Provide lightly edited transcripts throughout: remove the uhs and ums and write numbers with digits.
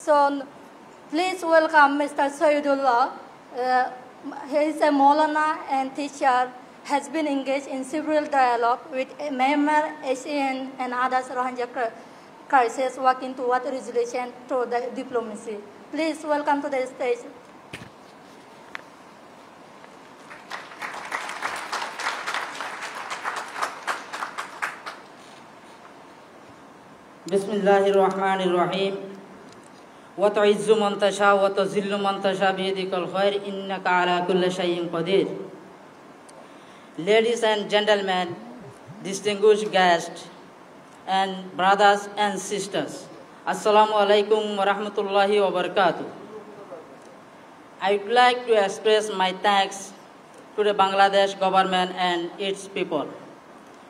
So please welcome Mr. Saidullah. He is a Maulana and teacher, has been engaged in several dialogue with Myanmar, ASEAN, and others Rohingya crisis, working toward resolution through the diplomacy. Please welcome to the stage. Bismillahirrahmanirrahim. Wa tu'izzu man tasha wa tuzillu man tasha biyadikal khair innaka ala kulli shay'in qadir. Ladies and gentlemen, distinguished guests, and brothers and sisters, Assalamu alaikum wa rahmatullahi wa barakatuh. I would like to express my thanks to the Bangladesh government and its people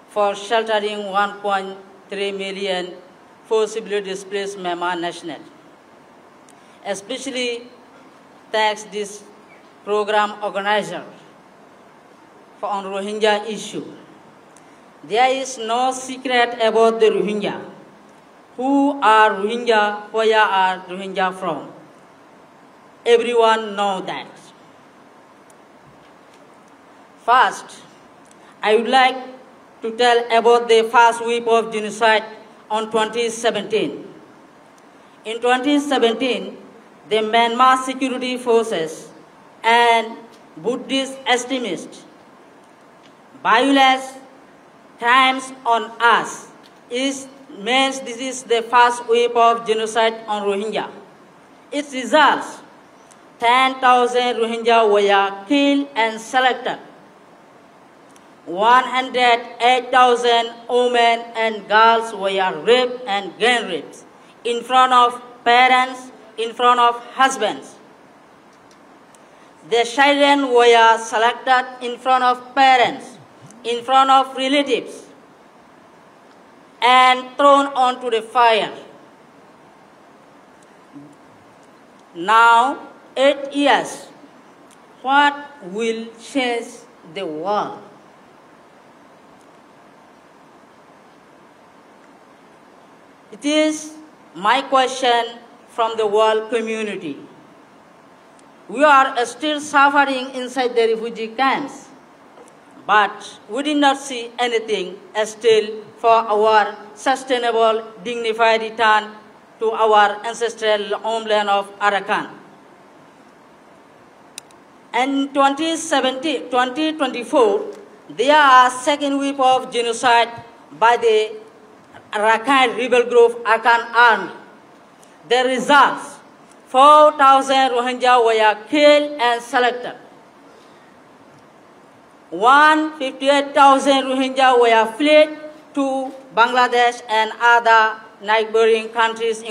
for sheltering 1.3 million forcibly displaced Myanmar nationals. Especially thanks this program organizer for on Rohingya issue. There is no secret about the Rohingya. Who are Rohingya? Where are Rohingya from? Everyone knows that. First, I would like to tell about the first wave of genocide on 2017. In 2017, the Myanmar security forces and Buddhist extremists violence crimes on us means this is the first wave of genocide on Rohingya. Its results, 10,000 Rohingya were killed and selected. 108,000 women and girls were raped and gang raped in front of parents, in front of husbands. The children were selected in front of parents, in front of relatives, and thrown onto the fire. Now, 8 years, what will change the world? It is my question from the world community. We are still suffering inside the refugee camps, but we did not see anything still for our sustainable, dignified return to our ancestral homeland of Arakan. In 2024, there are second wave of genocide by the Rakhine rebel group Arakan Army. The results, 4,000 Rohingya were killed and selected. 158,000 Rohingya were fled to Bangladesh and other neighboring countries,